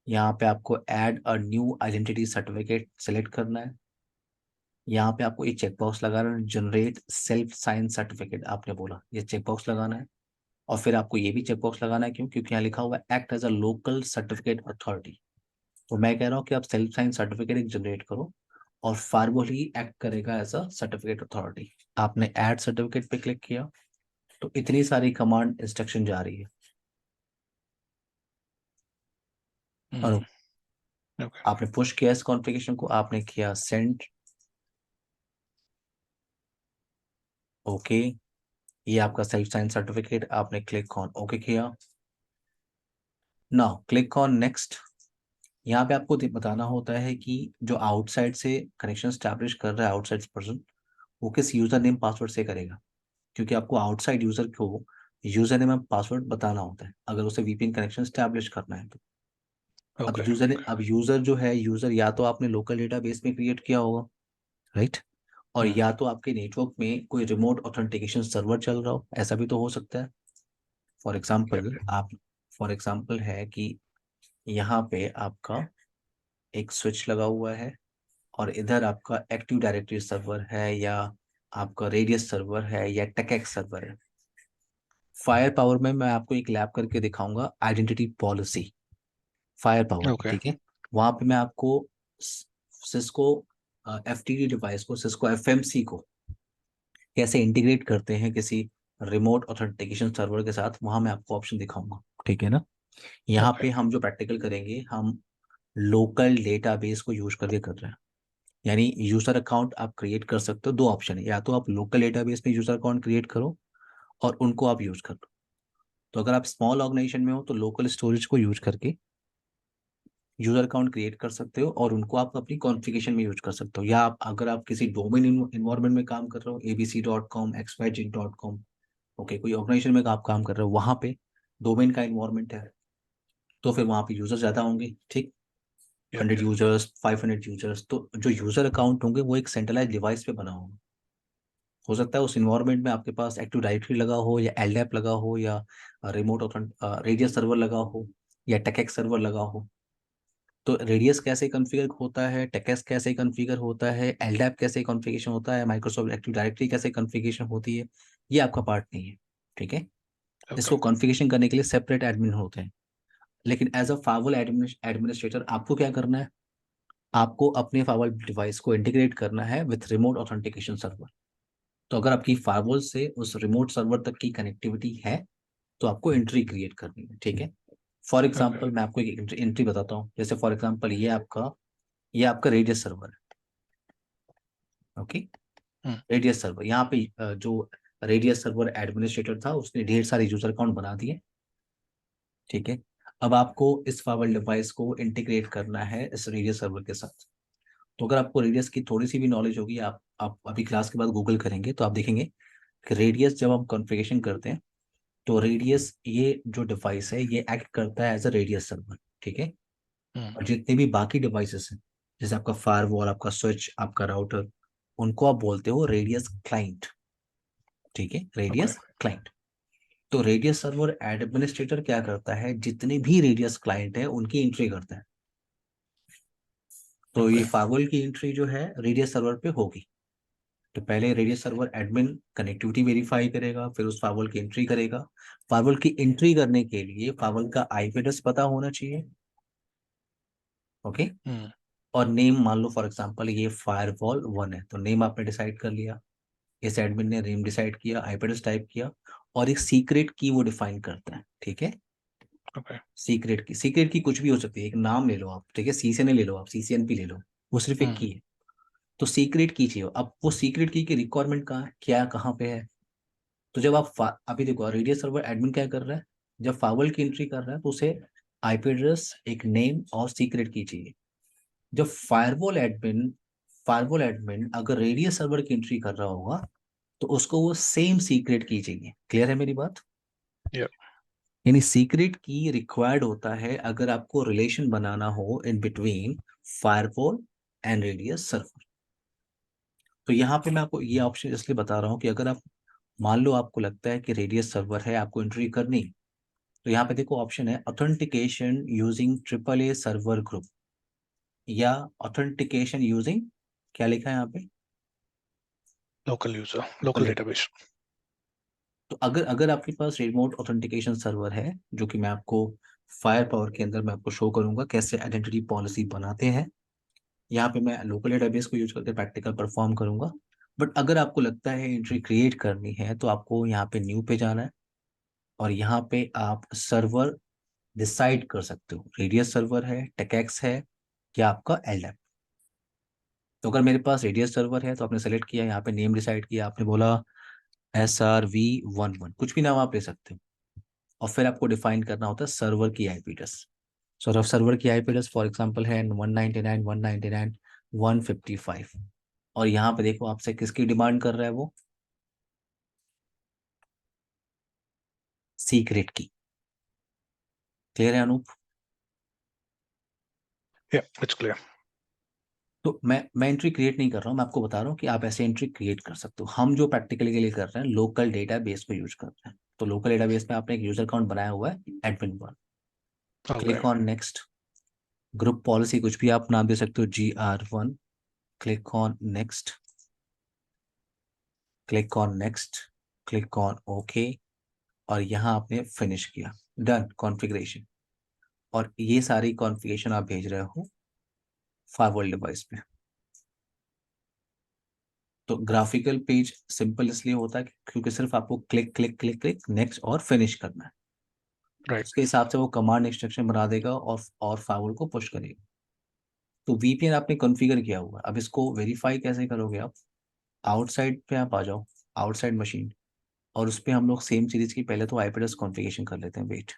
[SPEAKER 1] यहाँ पे आपको add a new identity certificate select करना है। यहाँ पे आपको ये चेकबॉक्स लगाना है, जनरेट सेल्फ साइन सर्टिफिकेट, आपने बोला ये चेकबॉक्स लगाना है। और फिर आपको ये भी चेकबॉक्स लगाना है, क्यों? क्योंकि यहाँ लिखा हुआ है act as a local certificate authority. तो मैं कह रहा हूँ कि आप सेल्फ साइन सर्टिफिकेट एक जनरेट करो और फार्मल ही एक्ट करेगा एज अ सर्टिफिकेट अथॉरिटी। आपने ऐड सर्टिफिकेट पे क्लिक किया तो इतनी सारी कमांड इंस्ट्रक्शन जा रही है। और
[SPEAKER 2] ओके।
[SPEAKER 1] आपने पुश किया इस कॉन्फ़िगरेशन को, आपने किया सेंड, ओके, ये आपका सेल्फ साइन सर्टिफिकेट, आपने क्लिक ऑन ओके किया। Now click on next. यहाँ पे आपको बताना होता है कि जो आउटसाइड से कनेक्शन स्टैब्लिश कर रहा है आउटसाइड पर्सन, वो किस यूजर नेम पासवर्ड से करेगा, क्योंकि आपको आउटसाइड यूजर को यूजर नेम और पासवर्ड बताना होता है अगर उसे वीपीएन कनेक्शन स्टैब्लिश करना है तो। अब
[SPEAKER 2] ओके।
[SPEAKER 1] यूजर जो है, यूजर या तो आपने लोकल डेटाबेस में क्रिएट किया होगा, राइट, और या तो आपके नेटवर्क में कोई रिमोट ऑथेंटिकेशन सर्वर चल रहा हो, ऐसा भी तो हो सकता है। फॉर एग्जाम्पल आप फॉर एग्जाम्पल है कि यहाँ पे आपका एक स्विच लगा हुआ है और इधर आपका एक्टिव डायरेक्टरी सर्वर है, या आपका रेडियस सर्वर है, या टेकेक्स सर्वर है। फायर पावर में मैं आपको एक लैब करके दिखाऊंगा, आइडेंटिटी पॉलिसी फायर पावर की,
[SPEAKER 2] ओके।
[SPEAKER 1] ठीक है। वहां पे मैं आपको सिस्को एफटीडी डिवाइस को, सिस्को एफएमसी को कैसे इंटीग्रेट करते हैं किसी रिमोट ऑथेंटिकेशन सर्वर के साथ, वहां मैं आपको ऑप्शन दिखाऊंगा, ठीक है ना। यहाँ
[SPEAKER 2] ओके।
[SPEAKER 1] पे हम जो प्रैक्टिकल करेंगे, हम लोकल डेटाबेस को यूज करके कर रहे हैं। यानी यूजर अकाउंट आप क्रिएट कर सकते हो, दो ऑप्शन है, या तो आप लोकल डेटाबेस में यूजर अकाउंट क्रिएट करो और उनको आप यूज कर लो। तो अगर आप स्मॉल ऑर्गेनाइजेशन में हो तो लोकल स्टोरेज को यूज करके यूजर अकाउंट क्रिएट कर सकते हो और उनको आप अपनी कॉन्फ़िगरेशन में यूज कर सकते हो। या आप अगर आप किसी डोमेन इन्वायरमेंट में काम कर रहे हो, abc.com xyz.com, ओके, कोई ऑर्गेनाइजेशन में आप काम कर रहे हो, वहां पे डोमेन का इन्वायरमेंट है, तो फिर वहां पे यूजर ज्यादा होंगे, ठीक,
[SPEAKER 2] यप।
[SPEAKER 1] 100 यूजर्स, 500 यूजर्स, तो जो यूजर अकाउंट होंगे वो एक सेंट्रलाइज डिवाइस पे बना होगा। हो सकता है उस इन्वायरमेंट में आपके पास एक्टिव डायरेक्टरी लगा हो, या एलडैप लगा हो, या रिमोट रेडियस सर्वर लगा हो, या टेकेक्स सर्वर लगा हो। तो रेडियस कैसे कॉन्फ़िगर होता है, टेकेक्स कैसे कॉन्फ़िगर होता है, एलडैप कैसे कॉन्फ़िगरेशन होता है, माइक्रोसॉफ्ट एक्टिव डायरेक्टरी कैसे कॉन्फ़िगरेशन होती है, ये आपका पार्ट नहीं है, ठीक है।
[SPEAKER 2] ओके।
[SPEAKER 1] इसको कॉन्फ़िगरेशन करने के लिए सेपरेट एडमिन होते हैं। लेकिन एज अ फाइवल एडमिनिस्ट्रेटर आपको क्या करना है, आपको अपने फाइवल डिवाइस को इंटीग्रेट करना है विथ रिमोट ऑथेंटिकेशन सर्वर। तो अगर आपकी फाइवल से उस रिमोट सर्वर तक की कनेक्टिविटी है तो आपको एंट्री क्रिएट करनी है, ठीक है। For
[SPEAKER 2] okay.
[SPEAKER 1] एग्जाम्पल मैं आपको एक एंट्री बताता हूँ, जैसे फॉर एग्जाम्पल ये आपका रेडियस सर्वर है, ओके। रेडियस सर्वर यहाँ पे जो रेडियस सर्वर एडमिनिस्ट्रेटर था उसने ढेर सारे यूजर अकाउंट बना दिए, ठीक है। अब आपको इस फाइवल डिवाइस को इंटीग्रेट करना है इस रेडियस सर्वर के साथ। तो अगर आपको रेडियस की थोड़ी सी भी नॉलेज होगी, आप अभी क्लास के बाद गूगल करेंगे तो आप देखेंगे कि रेडियस जब हम कॉन्फ़िगरेशन करते हैं तो रेडियस ये जो डिवाइस है ये एक्ट करता है एज अ रेडियस सर्वर, ठीक है। और जितने भी बाकी डिवाइसेस हैं, जैसे आपका फायरवॉल, आपका स्विच, आपका राउटर, उनको आप बोलते हो रेडियस क्लाइंट, ठीक है,
[SPEAKER 2] ओके।
[SPEAKER 1] Radius client. तो रेडियस सर्वर एडमिनिस्ट्रेटर क्या करता है, जितने भी रेडियस क्लाइंट है उनकी एंट्री करता है। तो ये
[SPEAKER 2] ओके।
[SPEAKER 1] फायरवॉल की एंट्री जो है रेडियस सर्वर पे होगी। तो पहले radius server admin connectivity verify करेगा, फिर उस फायरवॉल की एंट्री करेगा। फायरवॉल की एंट्री करने के लिए फायरवॉल का आईपी एड्रेस पता होना चाहिए, ओके। और नेम, मान लो फॉर एग्जांपल ये फायरवॉल 1 है तो नेम आपने डिसाइड कर लिया, इस एडमिन ने नेम डिसाइड किया, आईपी एड्रेस टाइप किया, और एक सीक्रेट की वो डिफाइन करता है, ठीक है।
[SPEAKER 2] ओके।
[SPEAKER 1] सीक्रेट की कुछ भी हो सकती है, एक नाम ले लो आप, ठीक है, सीसीएन ले लो आप, सीसीएनपी ले लो, वो सिर्फ एक की है। तो सीक्रेट की चाहिए। अब वो सीक्रेट की रिक्वायरमेंट कहाँ है, क्या कहाँ पे है। तो जब आप अभी देखो रेडियस सर्वर एडमिन क्या कर रहा है, जब फाइवल की एंट्री कर रहा है तो उसे आईपी एड्रेस, एक नेम और सीक्रेट की चाहिए। जब फायरवॉल एडमिन फायरवॉल एडमिन अगर रेडियस सर्वर की एंट्री कर रहा होगा तो उसको वो सेम सीक्रेट की चाहिए। क्लियर है मेरी बात?
[SPEAKER 2] Yeah.
[SPEAKER 1] यानी सीक्रेट की रिक्वायर्ड होता है अगर आपको रिलेशन बनाना हो in between firewall and radius server. तो यहाँ पे मैं आपको ये ऑप्शन इसलिए बता रहा हूँ कि अगर आप मान लो आपको लगता है कि रेडियस सर्वर है, आपको एंट्री करनी, तो यहाँ पे देखो ऑप्शन है authentication using triple A server group या ऑथेंटिकेशन यूजिंग, क्या लिखा है यहाँ पे,
[SPEAKER 2] Local user, local database.
[SPEAKER 1] तो अगर अगर आपके पास रिमोट ऑथेंटिकेशन सर्वर है, जो कि मैं आपको फायर पावर के अंदर मैं आपको शो करूंगा कैसे आइडेंटिटी पॉलिसी बनाते हैं, यहाँ पे मैं लोकल डेटाबेस को यूज करके प्रैक्टिकल परफॉर्म करूंगा। बट अगर आपको लगता है एंट्री क्रिएट करनी है तो आपको यहाँ पे न्यू पे जाना है और यहाँ पे आप सर्वर डिसाइड कर सकते हो, रेडियस सर्वर है, टेकेक्स है, या आपका एलडैप। तो अगर मेरे पास रेडियस सर्वर है तो आपने सेलेक्ट किया, यहाँ पे नेम डिसाइड किया, आपने बोला SRV11, कुछ भी नाम आप ले सकते हो, और फिर आपको डिफाइन करना होता है सर्वर की आईपी एड्रेस। सो सर्वर की आईपी एड्रेस फॉर एग्जांपल है 199.199.155, और यहाँ पे देखो आपसे किसकी डिमांड कर रहा है वो, सीक्रेट की। क्लियर है अनूप?
[SPEAKER 2] Yeah, it's clear.
[SPEAKER 1] तो मैं एंट्री क्रिएट नहीं कर रहा हूँ, मैं आपको बता रहा हूँ कि आप ऐसे एंट्री क्रिएट कर सकते हो। हम जो प्रैक्टिकली के लिए कर रहे हैं लोकल डेटाबेस को यूज कर रहे हैं, तो लोकल डेटाबेस में आपने एक यूजर अकाउंट बनाया हुआ है एडमिन1।
[SPEAKER 2] Okay.
[SPEAKER 1] Click on next, group policy कुछ भी आप नाम दे सकते हो, GR1। Click on next, click on next, click on okay, और यहाँ आपने फिनिश किया, डन कॉन्फ़िगरेशन। और ये सारी कॉन्फ़िगरेशन आप भेज रहे हो फायरवॉल डिवाइस पे। तो ग्राफिकल पेज सिंपल इसलिए होता है क्योंकि सिर्फ आपको click click click click next और फिनिश करना है।
[SPEAKER 2] Right.
[SPEAKER 1] उसके हिसाब से वो कमांड इंस्ट्रक्शन बना देगा और फायरवॉल को पुश करेगा। तो VPN आपने कॉन्फ़िगर किया हुआ है, अब इसको वेरीफाई कैसे करोगे आप? आउटसाइड पे आप आ जाओ, आउटसाइड मशीन, और उस पर हम लोग सेम सीरीज की पहले तो आईपी एड्रेस कॉन्फ़िगरेशन कर लेते हैं। वेट,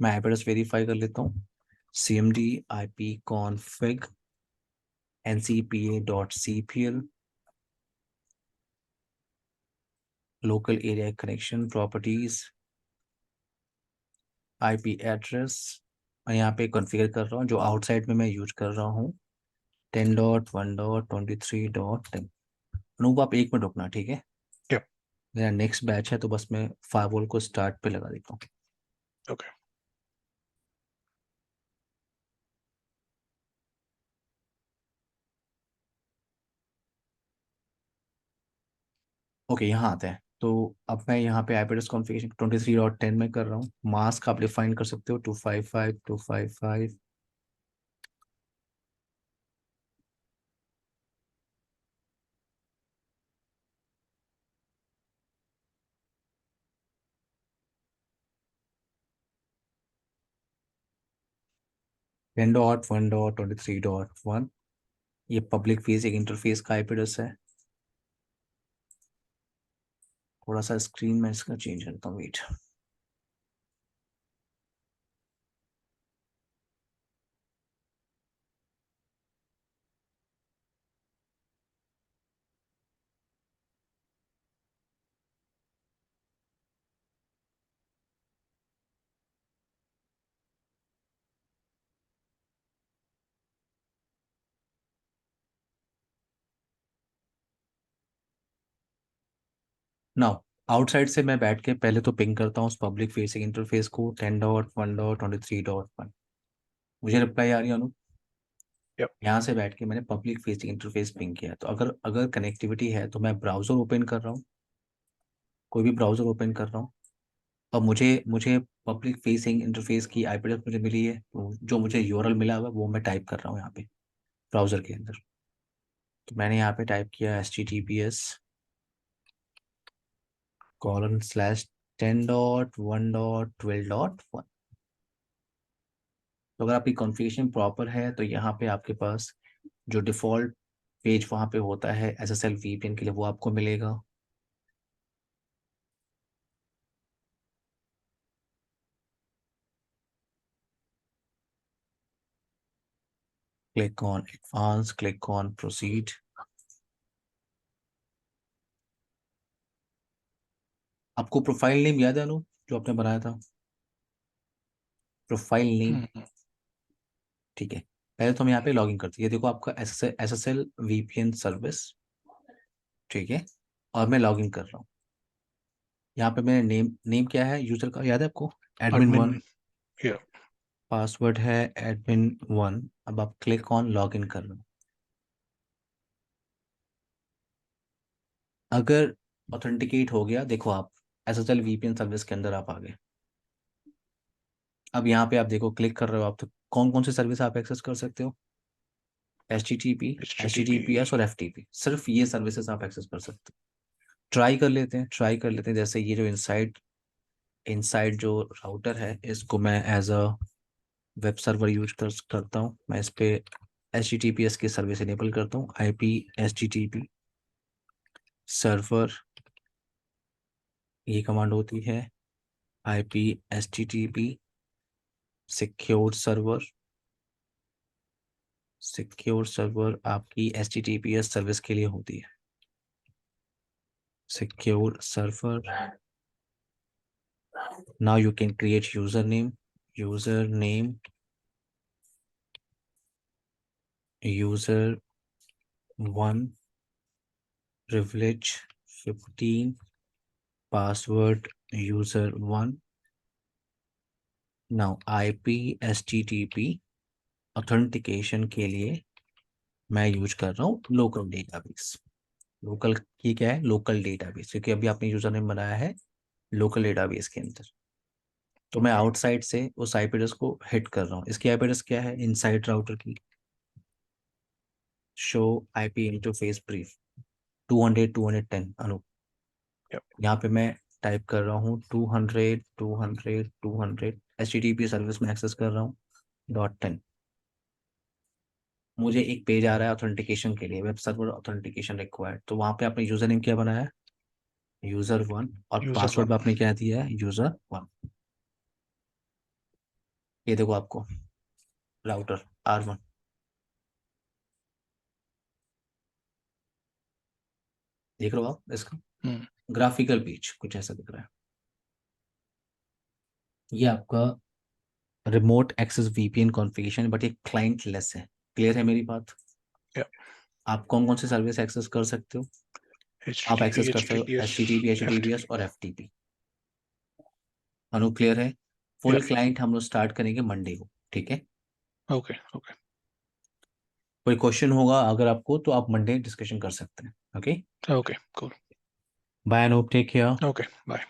[SPEAKER 1] मैं आईपी एड्रेस वेरीफाई कर लेता हूँ। CMD IP config ncpa.cpl local area connection properties IP address, मैं यहाँ पे कॉन्फ़िगर कर रहा हूँ जो आउटसाइड में मैं यूज कर रहा हूँ 10.1.23.10। अनूप आप 1 मिनट रुकना, ठीक है?
[SPEAKER 2] Yeah.
[SPEAKER 1] मेरा नेक्स्ट बैच है तो बस मैं फायरवॉल को स्टार्ट पे लगा देता हूँ।
[SPEAKER 2] Okay.
[SPEAKER 1] ओके, यहाँ आते हैं। तो अब मैं यहाँ पे आईपी एड्रेस कॉन्फ़िगरेशन 23.10 में कर रहा हूँ। मास्क आप डिफाइन कर सकते हो 255.255। टेन डॉट वन डॉट 23.1, ये पब्लिक फेसिंग इंटरफेस का आईपी एड्रेस है। थोड़ा सा स्क्रीन में इसका चेंज करता हूँ, वेट। नाउ आउटसाइड से मैं बैठ के पहले तो पिंग करता हूँ उस पब्लिक फेसिंग इंटरफेस को 10.1.23.1। मुझे रिप्लाई आ रही है अनु?
[SPEAKER 2] Yep.
[SPEAKER 1] यहाँ से बैठ के मैंने पब्लिक फेसिंग इंटरफेस पिंग किया, तो अगर अगर कनेक्टिविटी है तो मैं ब्राउजर ओपन कर रहा हूँ, कोई भी ब्राउजर ओपन कर रहा हूँ, और मुझे मुझे पब्लिक फेसिंग इंटरफेस की आईपी एड्रेस मुझे मिली है, तो जो मुझे यूआरएल मिला हुआ है वो मैं टाइप कर रहा हूँ यहाँ पे ब्राउजर के अंदर। तो मैंने यहाँ पे टाइप किया https:/10.1.12.1। तो अगर आपकी कॉन्फ़िगरेशन प्रॉपर है तो यहाँ पे आपके पास जो डिफ़ॉल्ट पेज वहाँ पे होता है SSL VPN के लिए वो आपको मिलेगा। click on advanced, click on proceed. आपको प्रोफाइल नेम याद है अनु, जो आपने बनाया था? प्रोफाइल नेम,
[SPEAKER 2] हम्म,
[SPEAKER 1] ठीक है। पहले तो हम यहाँ पे लॉगिन करते हैं। ये देखो आपका SSL VPN सर्विस, ठीक है। और मैं लॉगिन कर रहा हूँ। यहाँ पे मेरे नेम क्या है यूजर का, याद है आपको? admin1।
[SPEAKER 2] admin, yeah,
[SPEAKER 1] पासवर्ड है admin1। अब आप क्लिक ऑन लॉगिन कर लो। अगर ऑथेंटिकेट हो गया, देखो आप SSL VPN सर्विस के अंदर आप आ गए। अब यहाँ पे आप देखो, क्लिक कर रहे हो आप, तो कौन कौन सी सर्विस आप एक्सेस कर सकते हो? HTTP,
[SPEAKER 2] HTTP,
[SPEAKER 1] HTTPS और FTP, सिर्फ ये सर्विसेज आप एक्सेस कर सकते हो। ट्राई कर लेते हैं, ट्राई कर लेते हैं। जैसे ये जो इनसाइड इनसाइड जो राउटर है, इसको मैं as a web server use करता हूँ। मैं इस पे HTTPS की सर्विस इनेबल करता हूँ। IP HTTP सर्वर, ये कमांड होती है। IP HTTP secure server. Secure server आपकी HTTPS सर्विस के लिए होती है। Secure server. Now you can create username, username, user 1, privilege 15, password user 1. Now IP HTTP authentication के लिए मैं यूज कर रहा हूँ लोकल डेटाबेस। लोकल ये क्या है? लोकल डेटाबेस, क्योंकि अभी आपने यूजर नेम बनाया है लोकल डेटाबेस के अंदर। तो मैं
[SPEAKER 2] okay,
[SPEAKER 1] आउटसाइड से उस IP एड्रेस को हिट कर रहा हूँ। इसकी IP एड्रेस क्या है इनसाइड राउटर की? शो IP इंटरफेस ब्रीफ 200/210 अनु।
[SPEAKER 2] yep,
[SPEAKER 1] यहाँ पे मैं टाइप कर रहा हूँ 200/200/200 HTTP सर्विस में एक्सेस कर रहा हूँ .10। मुझे एक पेज आ रहा है ऑथेंटिकेशन के लिए, वेब सर्वर ऑथेंटिकेशन रिक्वायर्ड। तो वहाँ पे आपने यूजर नेम क्या बनाया है? user1। और
[SPEAKER 2] user
[SPEAKER 1] पासवर्ड
[SPEAKER 2] one,
[SPEAKER 1] में आपने क्या दिया है? user1। ये देखो आपको राउटर R1 देख रहे हो आप इसका
[SPEAKER 2] hmm,
[SPEAKER 1] ग्राफिकल पेज कुछ ऐसा दिख रहा है। ये आपका remote access VPN configuration, but ये क्लाइंट लेस है। क्लियर है मेरी बात?
[SPEAKER 2] yeah,
[SPEAKER 1] आप कौन कौन से सर्विस एक्सेस कर सकते हो? आप एक्सेस
[SPEAKER 2] HTTP,
[SPEAKER 1] कर सकते हो
[SPEAKER 2] HTTPS,
[SPEAKER 1] HTTP, HTTPS
[SPEAKER 2] FTP,
[SPEAKER 1] और FTP। अनु क्लियर है?
[SPEAKER 2] yeah,
[SPEAKER 1] फुल क्लाइंट हम लोग स्टार्ट करेंगे मंडे को, ठीक है।
[SPEAKER 2] okay, okay,
[SPEAKER 1] कोई क्वेश्चन होगा अगर आपको, तो आप मंडे डिस्कशन कर सकते हैं। Okay,
[SPEAKER 2] okay, cool,
[SPEAKER 1] bye Anoop, take care.
[SPEAKER 2] okay, bye.